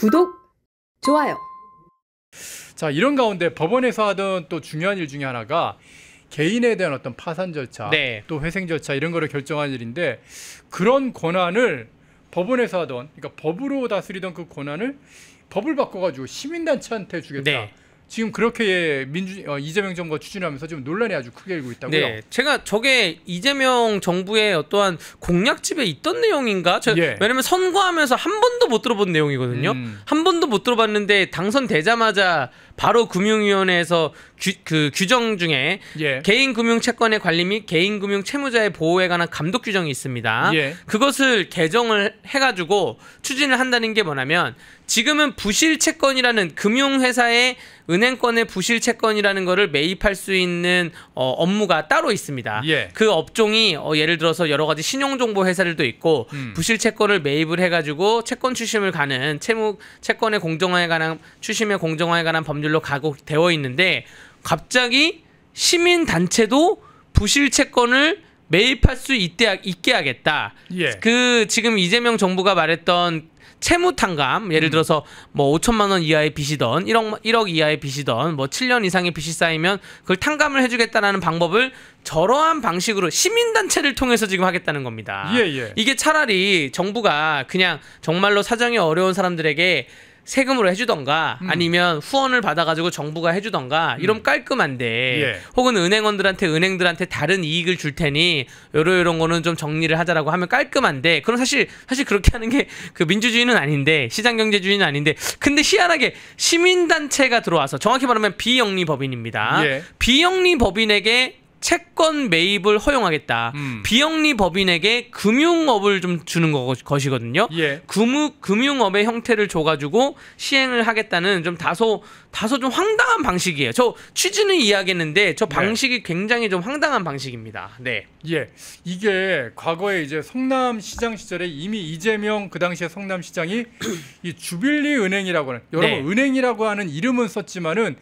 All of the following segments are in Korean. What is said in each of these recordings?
구독, 좋아요. 자, 이런 가운데 법원에서 하던 또 중요한 일 중에 하나가 개인에 대한 어떤 파산 절차, 네. 또 회생 절차 이런 거를 결정하는 일인데, 그런 권한을 법원에서 하던, 그러니까 법으로 다스리던 그 권한을 법을 바꿔가지고 시민단체한테 주겠다. 네. 지금 그렇게 이재명 정부가 추진하면서 지금 논란이 아주 크게 일고 있다고요. 네, 제가 저게 이재명 정부의 어떠한 공약집에 있던 내용인가? 예. 왜냐면 선거하면서 한 번도 못 들어본 내용이거든요. 한 번도 못 들어봤는데 당선되자마자 바로 금융위원회에서 규정 중에 예. 개인금융채권의 관리 및 개인금융채무자의 보호에 관한 감독 규정이 있습니다. 예. 그것을 개정을 해가지고 추진을 한다는 게 뭐냐면, 지금은 부실채권이라는 금융회사의 은행권의 부실채권이라는 거를 매입할 수 있는 업무가 따로 있습니다. 예. 그 업종이 예를 들어서 여러 가지 신용정보 회사들도 있고 부실채권을 매입을 해가지고 채권 추심을 가는 채권의 공정화에 관한 추심의 공정화에 관한 법률로 가고 되어 있는데, 갑자기 시민단체도 부실채권을 매입할 수 있게 하겠다. 예. 그 지금 이재명 정부가 말했던 채무탕감, 예를 들어서 뭐 5천만 원 이하의 빚이던 1억 이하의 빚이던 뭐 7년 이상의 빚이 쌓이면 그걸 탕감을 해주겠다라는 방법을 저러한 방식으로 시민단체를 통해서 지금 하겠다는 겁니다. 예, 예. 이게 차라리 정부가 그냥 정말로 사정이 어려운 사람들에게 세금으로 해주던가 아니면 후원을 받아가지고 정부가 해주던가 이러면 깔끔한데, 예. 혹은 은행들한테 다른 이익을 줄 테니 이런 거는 좀 정리를 하자라고 하면 깔끔한데, 그럼 사실 그렇게 하는 게 그 민주주의는 아닌데, 시장경제주의는 아닌데, 근데 희한하게 시민단체가 들어와서, 정확히 말하면 비영리법인입니다. 예. 비영리법인에게 채권 매입을 허용하겠다. 비영리법인에게 금융업을 좀 주는 것이거든요. 예. 금융업의 형태를 줘가지고 시행을 하겠다는 좀 다소 좀 황당한 방식이에요. 저 취지는 이해하겠는데 저 방식이 굉장히 좀 황당한 방식입니다. 네. 예, 이게 과거에 이제 성남시장 시절에 이미 이재명 그 당시에 성남시장이 이 주빌리 은행이라고 하는, 여러분 네. 은행이라고 하는 이름은 썼지만은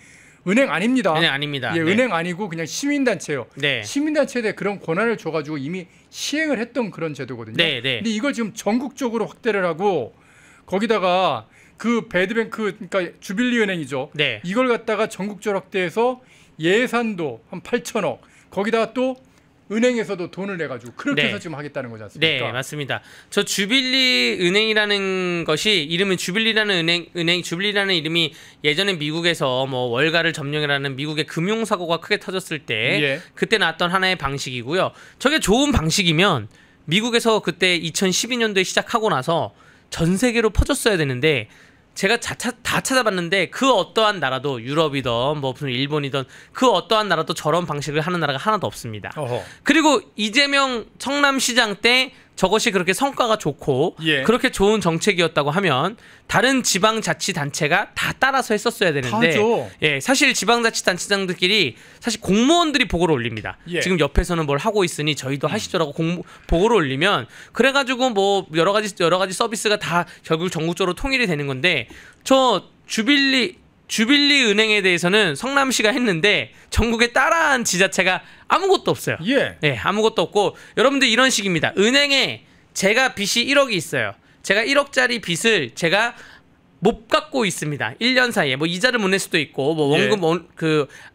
은행 아닙니다. 은행 아닙니다. 예, 네. 은행 아니고 그냥 시민단체예요. 네. 시민단체에 대해 그런 권한을 줘가지고 이미 시행을 했던 그런 제도거든요. 네, 네. 근데 이걸 지금 전국적으로 확대를 하고, 거기다가 그 배드뱅크, 그러니까 주빌리 은행이죠. 네. 이걸 갖다가 전국적으로 확대해서 예산도 한 8천억, 거기다가 또 은행에서도 돈을 내가지고 그렇게 네. 해서 지금 하겠다는 거지 않습니까? 네, 맞습니다. 저 주빌리 은행이라는 것이, 이름은 주빌리라는 주빌리라는 이름이 예전에 미국에서 뭐 월가를 점령이라는 미국의 금융사고가 크게 터졌을 때 예. 그때 나왔던 하나의 방식이고요. 저게 좋은 방식이면 미국에서 그때 2012년도에 시작하고 나서 전 세계로 퍼졌어야 되는데, 제가 다 찾아봤는데 그 어떠한 나라도, 유럽이든 뭐 무슨 일본이든 그 어떠한 나라도 저런 방식을 하는 나라가 하나도 없습니다. 어허. 그리고 이재명 성남시장 때 저것이 그렇게 성과가 좋고 예. 그렇게 좋은 정책이었다고 하면 다른 지방자치단체가 다 따라서 했었어야 되는데, 다죠. 예, 사실 지방자치단체장들끼리 사실 공무원들이 보고를 올립니다. 예. 지금 옆에서는 뭘 하고 있으니 저희도 하시죠라고 보고를 올리면, 그래가지고 뭐 여러 가지 서비스가 다 결국 전국적으로 통일이 되는 건데, 저 주빌리 은행에 대해서는 성남시가 했는데 전국에 따라한 지자체가 아무것도 없어요. 예. 네, 아무것도 없고, 여러분들 이런 식입니다. 은행에 제가 빚이 1억이 있어요. 제가 1억짜리 빚을 제가 못 갚고 있습니다. 1년 사이에 뭐 이자를 못 낼 수도 있고, 뭐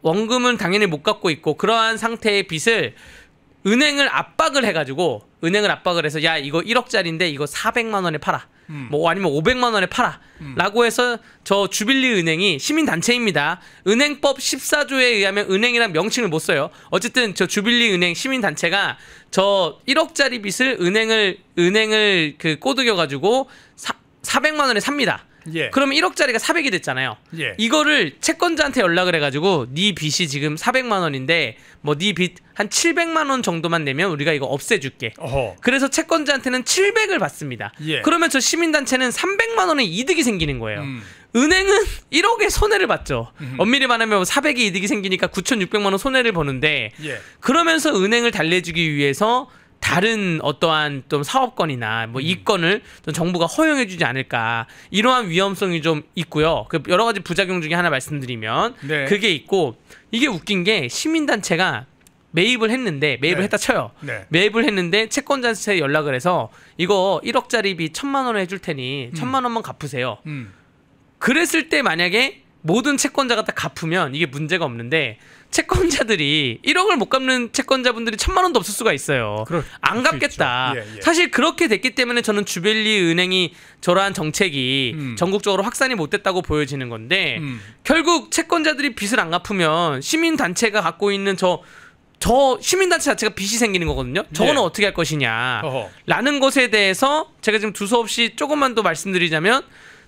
원금은 당연히 못 갚고 있고, 그러한 상태의 빚을 은행을 압박을 해서, 야, 이거 1억짜리인데 이거 400만 원에 팔아. 뭐 아니면 500만 원에 팔아. 라고 해서 저 주빌리 은행이 시민단체입니다. 은행법 14조에 의하면 은행이란 명칭을 못 써요. 어쨌든 저 주빌리 은행 시민단체가 저 1억짜리 빚을 은행을 꼬드겨가지고 400만 원에 삽니다. 예. 그러면 1억짜리가 400이 됐잖아요. 예. 이거를 채권자한테 연락을 해가지고, 네 빚이 지금 400만 원인데 뭐 네 빚 한 700만 원 정도만 내면 우리가 이거 없애줄게. 어허. 그래서 채권자한테는 700을 받습니다. 예. 그러면 저 시민단체는 300만 원의 이득이 생기는 거예요. 은행은 1억의 손해를 봤죠. 엄밀히 말하면 400의 이득이 생기니까 9,600만 원 손해를 보는데, 예. 그러면서 은행을 달래주기 위해서 다른 어떠한 좀 사업권이나 뭐 이권을 좀 정부가 허용해주지 않을까, 이러한 위험성이 좀 있고요. 그 여러 가지 부작용 중에 하나 말씀드리면, 네. 그게 있고, 이게 웃긴 게 시민단체가 매입을 했다 쳐요. 네. 매입을 했는데 채권자한테 연락을 해서 이거 1억짜리 빚 1,000만 원 해줄 테니 1,000만 원만 갚으세요. 그랬을 때 만약에 모든 채권자가 다 갚으면 이게 문제가 없는데 채권자들이 1억을 못 갚는 채권자분들이 1,000만 원도 없을 수가 있어요. 안 갚겠다. 예. 사실 그렇게 됐기 때문에 저는 주빌리 은행이 저러한 정책이 전국적으로 확산이 못 됐다고 보여지는 건데 결국 채권자들이 빚을 안 갚으면 시민단체가 갖고 있는 저 시민단체 자체가 빚이 생기는 거거든요. 저거는 예. 어떻게 할 것이냐 어허. 라는 것에 대해서 제가 지금 두서없이 조금만 더 말씀드리자면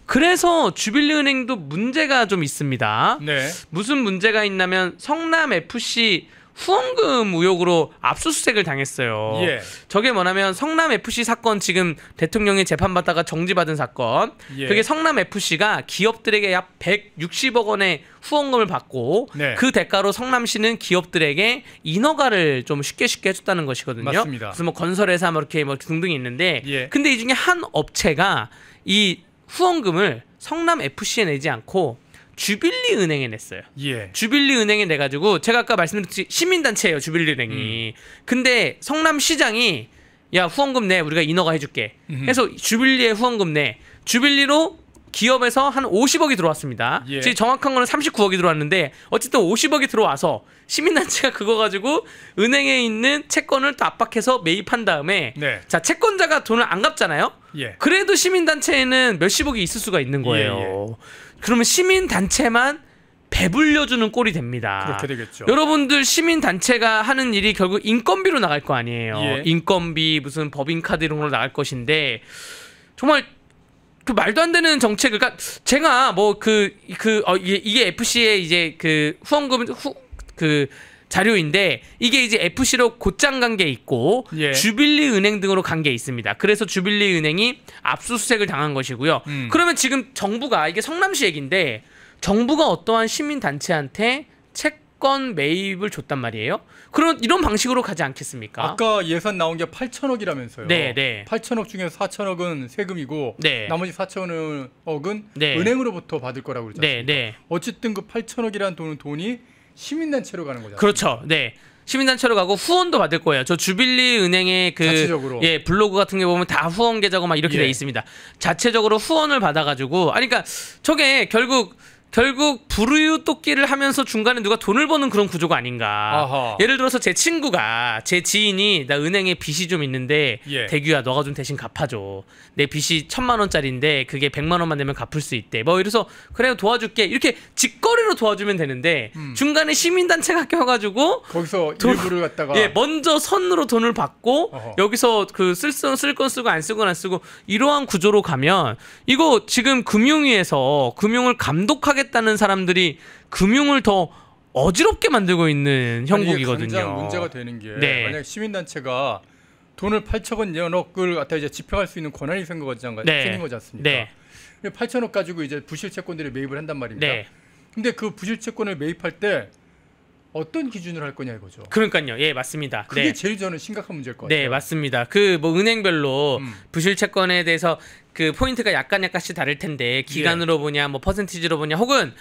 그래서 주빌리 은행도 문제가 좀 있습니다. 네. 무슨 문제가 있냐면 성남FC 후원금 의혹으로 압수수색을 당했어요. 예. 저게 뭐냐면 성남FC 사건 지금 대통령이 재판받다가 정지받은 사건. 예. 그게 성남FC가 기업들에게 약 160억 원의 후원금을 받고 네. 그 대가로 성남시는 기업들에게 인허가를 좀 쉽게 해줬다는 것이거든요. 맞습니다. 무슨 뭐 건설회사 뭐 이렇게 뭐 등등이 있는데 예. 근데 이 중에 한 업체가 이 후원금을 성남FC에 내지 않고 주빌리 은행에 냈어요. 예. 주빌리 은행에 내가지고 제가 아까 말씀드렸듯이 시민단체예요. 주빌리 은행이. 근데 성남시장이 야 후원금 내 우리가 인허가 해줄게 해서 주빌리에 후원금 내 주빌리로 기업에서 한 50억이 들어왔습니다. 예. 지금 정확한 거는 39억이 들어왔는데 어쨌든 50억이 들어와서 시민단체가 그거 가지고 은행에 있는 채권을 또 압박해서 매입한 다음에 네. 자 채권자가 돈을 안 갚잖아요. 예. 그래도 시민단체에는 몇십억이 있을 수가 있는 거예요. 그러면 시민단체만 배불려주는 꼴이 됩니다. 그렇게 되겠죠. 여러분들 시민단체가 하는 일이 결국 인건비로 나갈 거 아니에요. 예. 인건비 무슨 법인카드 이런 걸로 나갈 것인데 정말 그 말도 안 되는 정책을 그러니까 제가 뭐 이게 FC의 이제 그 후원금 그 자료인데 이게 이제 FC로 곧장 간 게 있고 예. 주빌리 은행 등으로 간 게 있습니다. 그래서 주빌리 은행이 압수수색을 당한 것이고요. 그러면 지금 정부가 이게 성남시 얘기인데 정부가 어떠한 시민단체한테 채권 매입을 줬단 말이에요. 그러면 이런 방식으로 가지 않겠습니까? 아까 예산 나온 게 8천억이라면서요. 네. 8천억 중에서 4천억은 세금이고 네. 나머지 4천억은 네. 은행으로부터 받을 거라고 그러지 않습니까? 네. 어쨌든 그 8천억이라는 돈이 시민단체로 가는 거잖아요. 그렇죠. 네. 시민단체로 가고 후원도 받을 거예요. 저 주빌리 은행의 그 자체적으로. 예, 블로그 같은 게 보면 다 후원 계좌고 막 이렇게 예. 돼 있습니다. 자체적으로 후원을 받아가지고 아니 그러니까 저게 결국 불우유토끼를 하면서 중간에 누가 돈을 버는 그런 구조가 아닌가. 아하. 예를 들어서 제 친구가 제 지인이 나 은행에 빚이 좀 있는데 예. 대규야 너가 좀 대신 갚아줘. 내 빚이 1,000만 원짜리인데 그게 100만 원만 내면 갚을 수 있대. 뭐 이래서 그래 도와줄게. 이렇게 직거래로 도와주면 되는데 중간에 시민단체가 껴가지고 거기서 일부를 갖다가 예, 먼저 선으로 돈을 받고 어허. 여기서 그 쓸 건 쓰고 안 쓰고 이러한 구조로 가면 이거 지금 금융위에서 금융을 감독하겠다는 사람들이 금융을 더 어지럽게 만들고 있는 형국이거든요. 가장 문제가 되는 게 네. 만약 시민단체가 돈을 8천억을 갖다 이제 집행할 수 있는 권한이 생긴 거지 않습니까? 네. 8천억 가지고 이제 부실 채권들을 매입을 한단 말입니다. 네. 근데 그 부실 채권을 매입할 때 어떤 기준으로 할 거냐 이거죠. 그러니까요. 예, 맞습니다. 그게 네. 제일 저는 심각한 문제일 것 같아요. 네, 맞습니다. 그 뭐 은행별로 음. 부실 채권에 대해서 그 포인트가 약간씩 다를 텐데 기간으로 보냐, 뭐 퍼센티지로 보냐, 혹은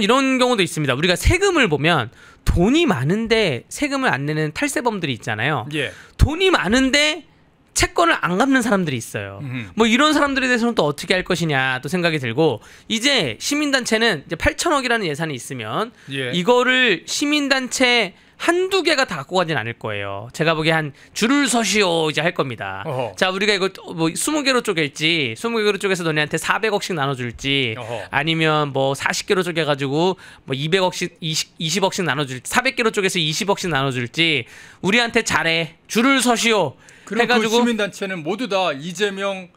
이런 경우도 있습니다. 우리가 세금을 보면 돈이 많은데 세금을 안 내는 탈세범들이 있잖아요. 예. 돈이 많은데 채권을 안 갚는 사람들이 있어요. 뭐 이런 사람들에 대해서는 또 어떻게 할 것이냐 또 생각이 들고 이제 시민단체는 이제 8천억이라는 예산이 있으면 예. 이거를 시민단체 한두 개가 다 갖고 가진 않을 거예요. 제가 보기에 한 줄을 서시오 이제 할 겁니다. 어허. 자, 우리가 이거 뭐 20개로 쪼갤지 20개로 쪼개서 너네한테 400억씩 나눠줄지 어허. 아니면 뭐 40개로 쪼개가지고 뭐 200억씩 20억씩 나눠줄지 400개로 쪼개서 20억씩 나눠줄지 우리한테 잘해 줄을 서시오 그럼 해가지고 그 시민단체는 모두 다 이재명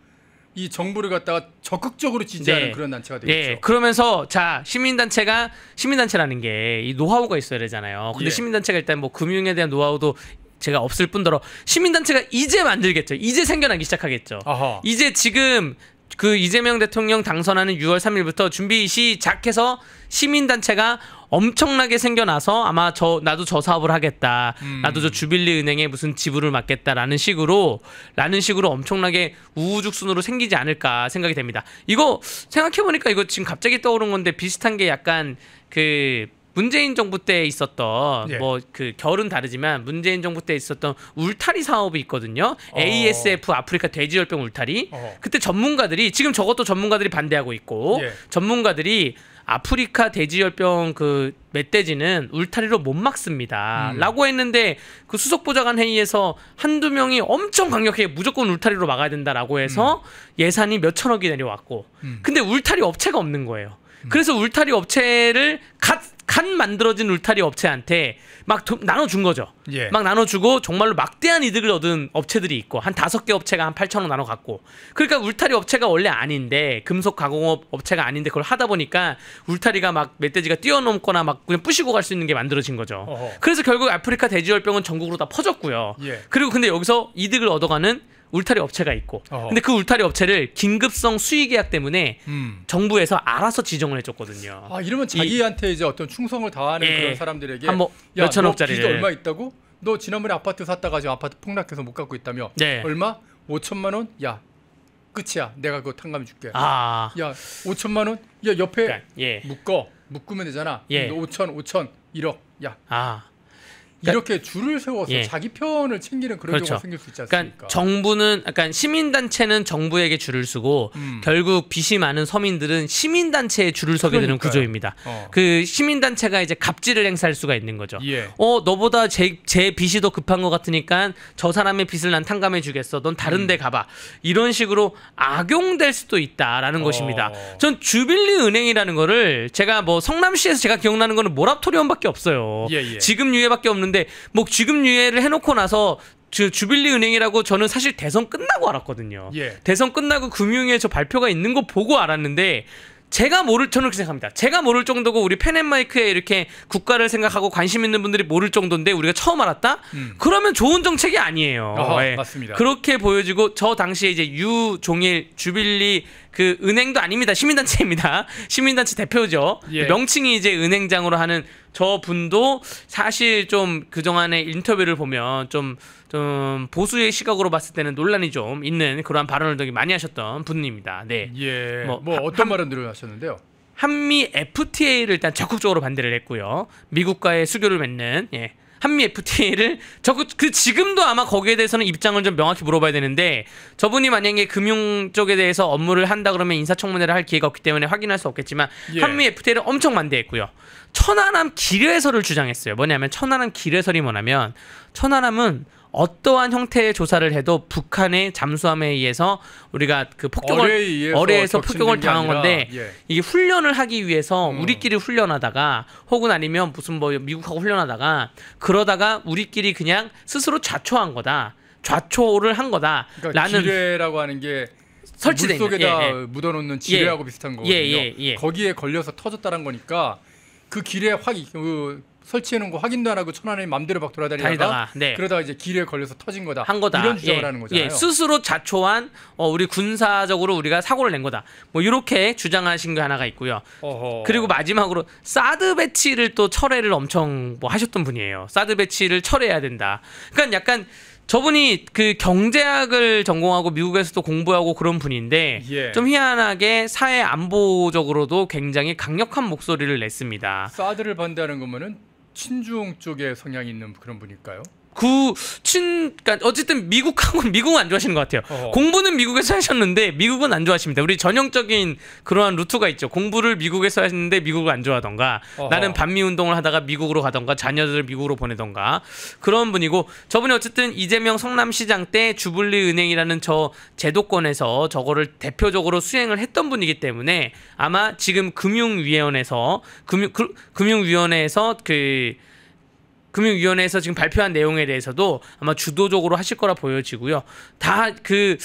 이 정부를 갖다가 적극적으로 지지하는 네. 그런 단체가 되겠죠. 예, 그러면서 자 시민단체라는 게 이 노하우가 있어야 되잖아요. 근데 예. 시민단체가 일단 뭐 금융에 대한 노하우도 제가 없을 뿐더러 시민단체가 이제 만들겠죠. 이제 생겨나기 시작하겠죠. 아하. 이제 지금 그 이재명 대통령 당선하는 6월 3일부터 준비 시작해서 시민단체가 엄청나게 생겨나서 아마 나도 저 사업을 하겠다. 나도 저 주빌리 은행에 무슨 지불을 맡겠다라는 식으로 엄청나게 우후죽순으로 생기지 않을까 생각이 됩니다. 이거 생각해보니까 이거 지금 갑자기 떠오른 건데 비슷한 게 약간 그 문재인 정부 때 있었던 예. 뭐 그 결은 다르지만 문재인 정부 때 있었던 울타리 사업이 있거든요. ASF 아프리카 돼지열병 울타리. 그때 전문가들이 지금 저것도 전문가들이 반대하고 있고 예. 전문가들이 아프리카 돼지열병 그 멧돼지는 울타리로 못 막습니다. 라고 했는데 그 수석보좌관 회의에서 한두 명이 엄청 강력하게 무조건 울타리로 막아야 된다라고 해서 예산이 몇 천억이 내려왔고 근데 울타리 업체가 없는 거예요. 그래서 울타리 업체를 갓 만들어진 울타리 업체한테 막 나눠준 거죠. 예. 막 나눠주고 정말로 막대한 이득을 얻은 업체들이 있고 한 5개 업체가 한 8천억 나눠 갖고 그러니까 울타리 업체가 원래 아닌데 금속 가공업 업체가 아닌데 그걸 하다 보니까 울타리가 막 멧돼지가 뛰어넘거나 막 그냥 부시고 갈 수 있는 게 만들어진 거죠. 어허. 그래서 결국 아프리카 돼지열병은 전국으로 다 퍼졌고요. 예. 그리고 근데 여기서 이득을 얻어가는 울타리 업체가 있고 어허. 근데 그 울타리 업체를 긴급성 수의 계약 때문에 정부에서 알아서 지정을 해줬거든요. 아 이러면 자기한테 이제 어떤 충성을 다하는 예. 그런 사람들에게 한 뭐 야, 몇천억짜리를. 너 빚 얼마 있다고? 너 지난번에 아파트 샀다가 지금 아파트 폭락해서 못 갚고 있다며? 네. 얼마? 5천만 원? 야 끝이야. 내가 그거 탕감해 줄게. 아, 야 5천만 원? 야 옆에 그러니까, 예. 묶으면 되잖아. 예. 너 5천 1억. 야 아. 이렇게 줄을 세워서 예. 자기 편을 챙기는 그런 그렇죠. 경우가 생길 수 있지 않습니까? 그러니까 정부는 약간 시민단체는 정부에게 줄을 서고 결국 빚이 많은 서민들은 시민단체에 줄을 서게 되는 그러니까요. 구조입니다. 그 시민단체가 이제 갑질을 행사할 수가 있는 거죠. 예. 너보다 제 빚이 더 급한 것 같으니까 저 사람의 빚을 난 탕감해 주겠어. 넌 다른 데 가봐. 이런 식으로 악용될 수도 있다라는 것입니다. 전 주빌리 은행이라는 거를 제가 뭐 성남시에서 제가 기억나는 거는 모라토리엄밖에 없어요. 예, 예. 지급 유예밖에 없는데 뭐 지급 유예를 해놓고 나서 주빌리 은행이라고 저는 사실 대선 끝나고 알았거든요. 예. 대선 끝나고 금융위에 저 발표가 있는 거 보고 알았는데 저는 그렇게 생각합니다. 제가 모를 정도고 우리 펜앤마이크에 이렇게 국가를 생각하고 관심 있는 분들이 모를 정도인데 우리가 처음 알았다? 그러면 좋은 정책이 아니에요. 어허, 예. 맞습니다. 그렇게 보여지고 저 당시에 이제 유종일 주빌리 그 은행도 아닙니다. 시민단체입니다. 시민단체 대표죠. 예. 명칭이 이제 은행장으로 하는 저 분도 사실 좀 그동안의 인터뷰를 보면 좀 보수의 시각으로 봤을 때는 논란이 좀 있는 그러한 발언을 되게 많이 하셨던 분입니다. 네. 예. 뭐, 뭐 어떤 발언들을 하셨는데요? 한미 FTA를 일단 적극적으로 반대를 했고요. 미국과의 수교를 맺는 한미 FTA를 지금도 아마 거기에 대해서는 입장을 좀 명확히 물어봐야 되는데 저분이 만약에 금융 쪽에 대해서 업무를 한다 그러면 인사청문회를 할 기회가 없기 때문에 확인할 수 없겠지만 예. 한미 FTA를 엄청 반대했고요. 천안함 기뢰설을 주장했어요. 뭐냐면 천안함 기뢰설이 뭐냐면 천안함은 어떠한 형태의 조사를 해도 북한의 잠수함에 의해서 우리가 그 어뢰에서 폭격을 당한 건데 예. 이게 훈련을 하기 위해서 우리끼리 훈련하다가 혹은 아니면 무슨 뭐 미국하고 훈련하다가 그러다가 우리끼리 그냥 스스로 자초한 거다. 좌초를 한 거다. 그러니까 라는 지뢰라고 하는 게 설치된 물속에다 묻어놓는 지뢰하고 비슷한 거거든요. 거기에 걸려서 터졌다는 거니까 그 기뢰 설치해놓은 거 확인도 안 하고 천안에 맘대로 막 돌아다니다가 그러다가 이제 기뢰에 걸려서 터진 거다. 한 거다. 이런 주장을 하는 거잖아요. 스스로 자초한 우리 군사적으로 우리가 사고를 낸 거다. 뭐 이렇게 주장하신 게 하나가 있고요. 어허. 그리고 마지막으로 사드 배치를 또 철회를 엄청 뭐 하셨던 분이에요. 사드 배치를 철회해야 된다. 그러니까 약간 저분이 그 경제학을 전공하고 미국에서도 공부하고 그런 분인데 예. 좀 희한하게 사회 안보적으로도 굉장히 강력한 목소리를 냈습니다. 사드를 반대하는 거면은 친중 쪽에 성향이 있는 그런 분일까요? 그러니까 어쨌든 미국은 안 좋아하시는 것 같아요. 공부는 미국에서 하셨는데 미국은 안 좋아하십니다. 우리 전형적인 그러한 루트가 있죠. 공부를 미국에서 하셨는데 미국을 안 좋아하던가 나는 반미 운동을 하다가 미국으로 가던가 자녀들을 미국으로 보내던가 그런 분이고 저분이 어쨌든 이재명 성남시장 때 주블리 은행이라는 저 제도권에서 저거를 대표적으로 수행을 했던 분이기 때문에 아마 지금 금융위원회에서 금융위원회에서 지금 발표한 내용에 대해서도 아마 주도적으로 하실 거라 보여지고요. 다 그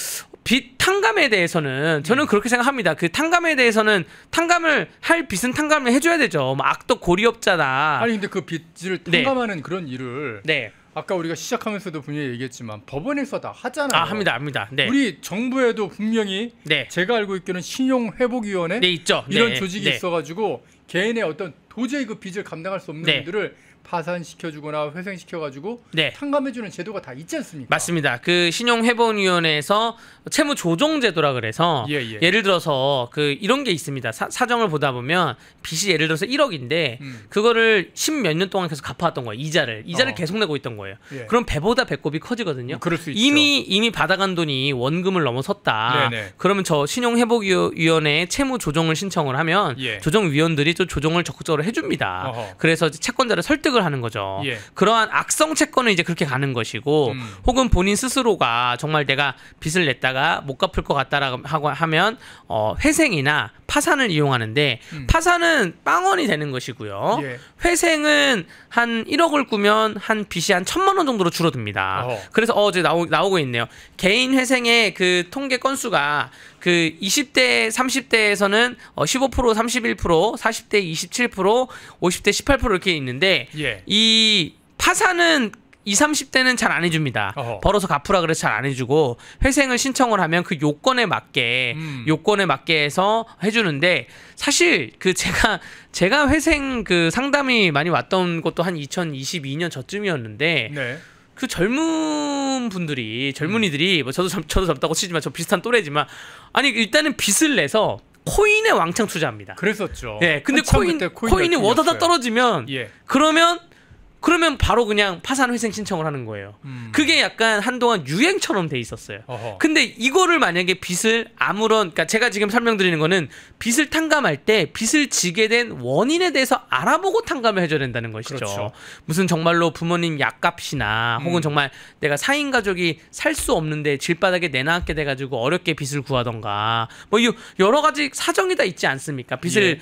빚 탕감에 대해서는 저는 그렇게 생각합니다. 그 탕감에 대해서는 탕감을 할 빚은 탕감을 해줘야 되죠. 뭐 악덕 고리업자다. 아니 근데 그 빚을 탕감하는 그런 일을 아까 우리가 시작하면서도 분명히 얘기했지만 법원에서 다 하잖아요. 합니다. 네. 우리 정부에도 분명히 제가 알고 있기로는 신용회복위원회 있죠. 이런 조직이 있어가지고 개인의 어떤 도저히 그 빚을 감당할 수 없는 네. 분들을 파산시켜주거나 회생시켜가지고 네. 탕감해주는 제도가 다 있지 않습니까? 맞습니다. 그 신용회복위원회에서 채무조정제도라 그래서 예를 들어서 그 이런 게 있습니다. 사정을 보다 보면 빚이 예를 들어서 1억인데 그거를 10몇 년 동안 계속 갚아왔던 거예요. 이자를 계속 내고 있던 거예요. 그럼 배보다 배꼽이 커지거든요. 그럴 수 있죠. 이미 받아간 돈이 원금을 넘어섰다. 네네. 그러면 저 신용회복위원회에 채무조정을 신청을 하면 조정위원들이 또 조정을 적극적으로 해줍니다. 그래서 채권자를 설득을 하는 거죠. 그러한 악성 채권은 이제 그렇게 가는 것이고 혹은 본인 스스로가 정말 내가 빚을 냈다가 못 갚을 것 같다라고 하면 회생이나 파산을 이용하는데 파산은 빵원이 되는 것이고요. 회생은 한 1억을 꾸면 한 빚이 한 1,000만 원 정도로 줄어듭니다. 그래서 이제 나오고 있네요. 개인 회생의 그 통계 건수가 그 20대, 30대에서는 15%, 31%, 40대 27%, 50대 18% 이렇게 있는데 이 파산은 20, 30대는 잘 안 해줍니다. 벌어서 갚으라 그래서 잘 안 해주고 회생을 신청을 하면 그 요건에 맞게 해서 해주는데 사실 그 제가 회생 그 상담이 많이 왔던 것도 한 2022년 저쯤이었는데 그 젊은이들이 뭐 저도 젊다고 치지만 저 비슷한 또래지만 아니 일단은 빚을 내서 코인에 왕창 투자합니다. 그랬었죠. 네, 근데 코인이 워다다 떨어지면 그러면 바로 그냥 파산 회생 신청을 하는 거예요. 그게 약간 한동안 유행처럼 돼 있었어요. 근데 이거를 만약에 빚을 그러니까 제가 지금 설명드리는 거는 빚을 탕감할 때 빚을 지게 된 원인에 대해서 알아보고 탕감을 해줘야 된다는 것이죠. 그렇죠. 무슨 정말로 부모님 약값이나 혹은 정말 내가 4인 가족이 살 수 없는데 질바닥에 내놨게 돼가지고 어렵게 빚을 구하던가 뭐 여러 가지 사정이 다 있지 않습니까? 빚을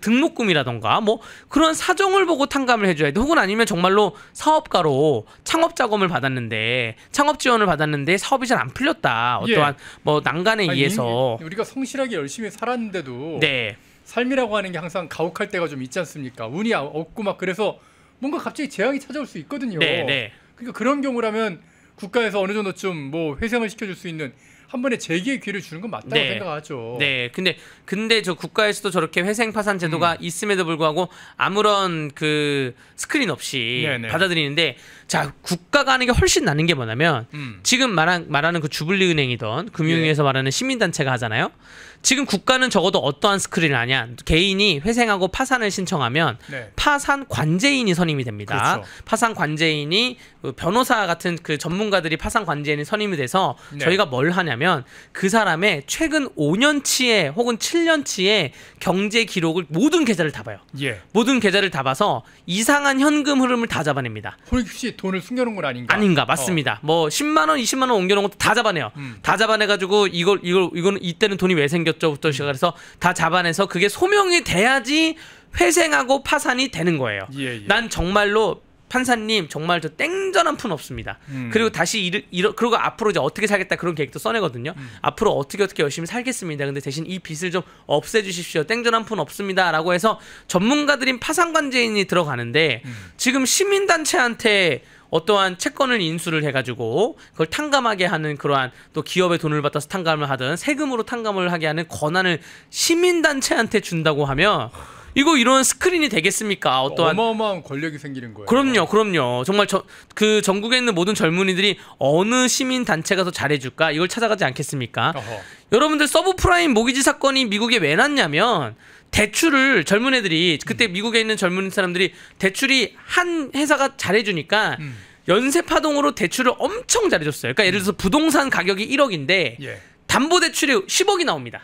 등록금이라던가 뭐 그런 사정을 보고 탕감을 해줘야 돼. 혹은 아니면 정말로 사업가로 창업 자금을 받았는데 창업 지원을 받았는데 사업이 잘 안 풀렸다. 어떠한 뭐 난간에 의해서 우리가 성실하게 열심히 살았는데도 삶이라고 하는 게 항상 가혹할 때가 좀 있지 않습니까? 운이 없고 막 그래서 뭔가 갑자기 재앙이 찾아올 수 있거든요. 그러니까 그런 경우라면 국가에서 어느 정도쯤 뭐 회생을 시켜줄 수 있는 한 번에 재기의 기회를 주는 건 맞다고 생각하죠. 근데 저 국가에서도 저렇게 회생 파산 제도가 있음에도 불구하고 아무런 그 스크린 없이 받아들이는데 자 국가가 하는 게 훨씬 나는 게 뭐냐면 지금 말하는 그 주블리 은행이던 금융위에서 말하는 시민단체가 하잖아요. 지금 국가는 적어도 어떠한 스크린을 하냐 개인이 회생하고 파산을 신청하면 파산 관제인이 선임이 됩니다. 파산 관제인이 변호사 같은 그 전문가들이 파산 관제인이 선임이 돼서 저희가 뭘 하냐면 그 사람의 최근 5년치의 혹은 7년치의 경제 기록을 모든 계좌를 다 봐요. 모든 계좌를 다 봐서 이상한 현금 흐름을 다 잡아냅니다. 혹시 돈을 숨겨놓은 건 아닌가? 아닌가 맞습니다. 뭐 10만 원, 20만 원 옮겨놓은 것도 다 잡아내요. 다 잡아내가지고 이거는 이때는 돈이 왜 생겼죠부터 시작해서 다 잡아내서 그게 소명이 돼야지 회생하고 파산이 되는 거예요. 난 정말로 판사님 정말 저 땡전 한 푼 없습니다. 그리고 다시 그리고 앞으로 이제 어떻게 살겠다 그런 계획도 써내거든요. 앞으로 어떻게 열심히 살겠습니다. 근데 대신 이 빚을 좀 없애주십시오. 땡전 한 푼 없습니다라고 해서 전문가들인 파산관제인이 들어가는데 지금 시민단체한테 어떠한 채권을 인수를 해가지고 그걸 탕감하게 하는 그러한 또 기업의 돈을 받아서 탕감을 하든 세금으로 탕감을 하게 하는 권한을 시민단체한테 준다고 하면 이거 이런 스크린이 되겠습니까? 어떠한 어마어마한 권력이 생기는 거예요. 그럼요. 정말 그 전국에 있는 모든 젊은이들이 어느 시민 단체가 더 잘해줄까 이걸 찾아가지 않겠습니까? 여러분들 서브프라임 모기지 사건이 미국에 왜 났냐면 대출을 젊은 애들이 그때 미국에 있는 젊은 사람들이 대출이 한 회사가 잘해주니까 연쇄파동으로 대출을 엄청 잘해줬어요. 그러니까 예를 들어서 부동산 가격이 1억인데 담보대출이 10억이 나옵니다.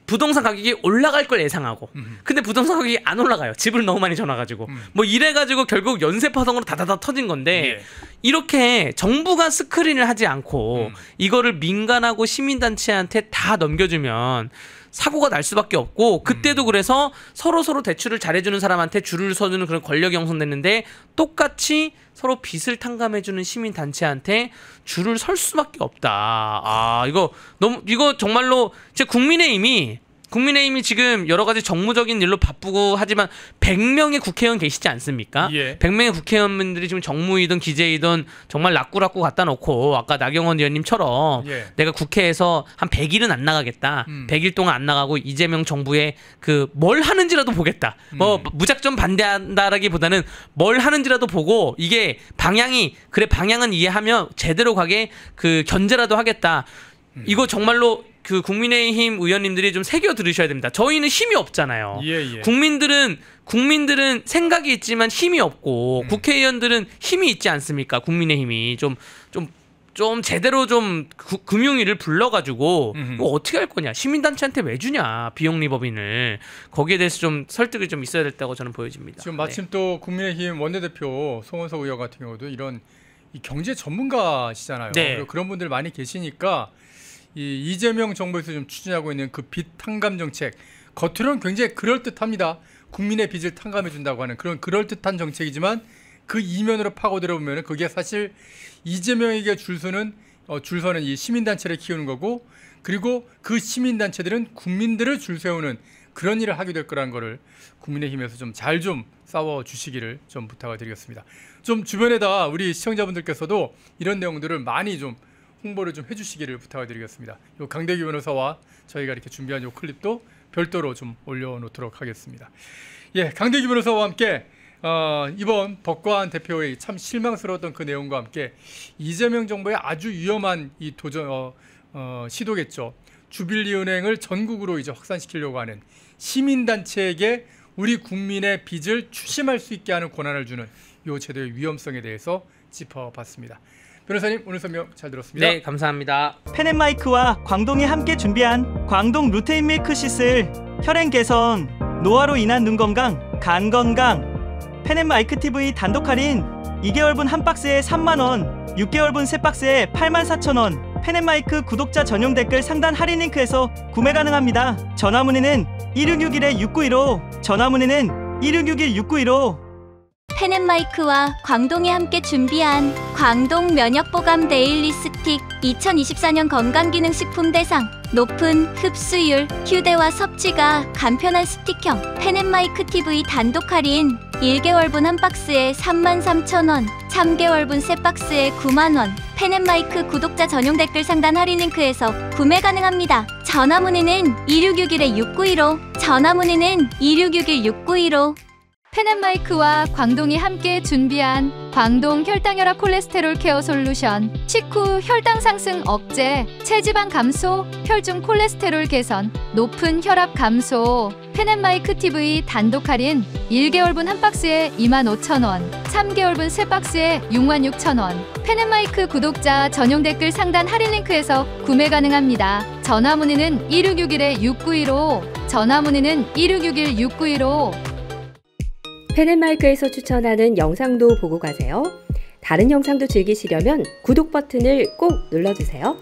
부동산 가격이 올라갈 걸 예상하고 근데 부동산 가격이 안 올라가요. 집을 너무 많이 전화가지고 뭐 이래가지고 결국 연쇄파동으로 다다다 터진 건데 이렇게 정부가 스크린을 하지 않고 이거를 민간하고 시민단체한테 다 넘겨주면 사고가 날 수밖에 없고 그때도 그래서 서로 대출을 잘해주는 사람한테 줄을 서주는 그런 권력이 형성됐는데 똑같이 서로 빚을 탕감해주는 시민단체한테 줄을 설 수밖에 없다. 이거 정말로 제 국민의힘이 국민의힘이 지금 여러 가지 정무적인 일로 바쁘고 하지만 100명의 국회의원 계시지 않습니까? 100명의 국회의원분들이 지금 정무이든 기재이든 정말 락구락구 갖다 놓고 아까 나경원 의원님처럼 내가 국회에서 한 100일은 안 나가겠다. 100일 동안 안 나가고 이재명 정부의 그 뭘 하는지라도 보겠다. 뭐 무작정 반대한다라기보다는 뭘 하는지라도 보고 이게 방향이 그래 방향은 이해하며 제대로 가게 그 견제라도 하겠다. 이거 정말로 그 국민의힘 의원님들이 좀 새겨 들으셔야 됩니다. 저희는 힘이 없잖아요. 국민들은 생각이 있지만 힘이 없고 국회의원들은 힘이 있지 않습니까? 국민의힘이 좀 제대로 좀 금융위를 불러가지고 이거 어떻게 할 거냐? 시민단체한테 왜 주냐? 비영리법인을 거기에 대해서 좀 설득이 좀 있어야 됐다고 저는 보여집니다. 지금 마침 또 국민의힘 원내대표 송원석 의원 같은 경우도 이런 이 경제 전문가시잖아요. 그리고 그런 분들 많이 계시니까. 이 이재명 정부에서 좀 추진하고 있는 그 빚 탕감 정책 겉으로는 굉장히 그럴듯합니다. 국민의 빚을 탕감해 준다고 하는 그런 그럴듯한 정책이지만 그 이면으로 파고들어 보면 그게 사실 이재명에게 줄 서는 이 시민단체를 키우는 거고 그리고 그 시민단체들은 국민들을 줄 세우는 그런 일을 하게 될 거라는 거를 국민의힘에서 좀 잘 좀 싸워주시기를 좀 부탁을 드리겠습니다. 좀 주변에다 우리 시청자분들께서도 이런 내용들을 많이 좀 홍보를 좀 해주시기를 부탁을 드리겠습니다. 요 강대규 변호사와 저희가 이렇게 준비한 요 클립도 별도로 좀 올려놓도록 하겠습니다. 강대규 변호사와 함께 이번 법관 대표의 참 실망스러웠던 그 내용과 함께 이재명 정부의 아주 위험한 이 시도겠죠. 주빌리은행을 전국으로 이제 확산시키려고 하는 시민단체에게 우리 국민의 빚을 추심할 수 있게 하는 권한을 주는 이 제도의 위험성에 대해서 짚어봤습니다. 변호사님 오늘 설명 잘 들었습니다. 네, 감사합니다. 펜앤마이크와 광동이 함께 준비한 광동 루테인 밀크 시슬 혈행 개선, 노화로 인한 눈 건강, 간 건강. 펜앤마이크 TV 단독 할인 2개월분 한 박스에 3만원, 6개월분 세 박스에 84,000원. 펜앤마이크 구독자 전용 댓글 상단 할인 링크에서 구매 가능합니다. 전화 문의는 1661-6915, 전화 문의는 1661-6915. 펜앤마이크와 광동이 함께 준비한 광동 면역보감 데일리 스틱 2024년 건강기능식품 대상 높은 흡수율, 휴대와 섭취가 간편한 스틱형 펜앤마이크 TV 단독 할인 1개월분 한 박스에 33,000원, 3개월분 세 박스에 9만원. 펜앤마이크 구독자 전용 댓글 상단 할인 링크에서 구매 가능합니다. 전화 문의는 2661-6915, 전화 문의는 2661-6915. 펜앤마이크와 광동이 함께 준비한 광동 혈당혈압 콜레스테롤 케어 솔루션 식후 혈당 상승 억제, 체지방 감소, 혈중 콜레스테롤 개선, 높은 혈압 감소. 펜앤마이크 TV 단독 할인 1개월분 한 박스에 25,000원, 3개월분 세 박스에 66,000원. 펜앤마이크 구독자 전용 댓글 상단 할인 링크에서 구매 가능합니다. 전화 문의는 1661-6915, 전화 문의는 1661-6915. 펜앤마이크에서 추천하는 영상도 보고 가세요. 다른 영상도 즐기시려면 구독 버튼을 꼭 눌러주세요.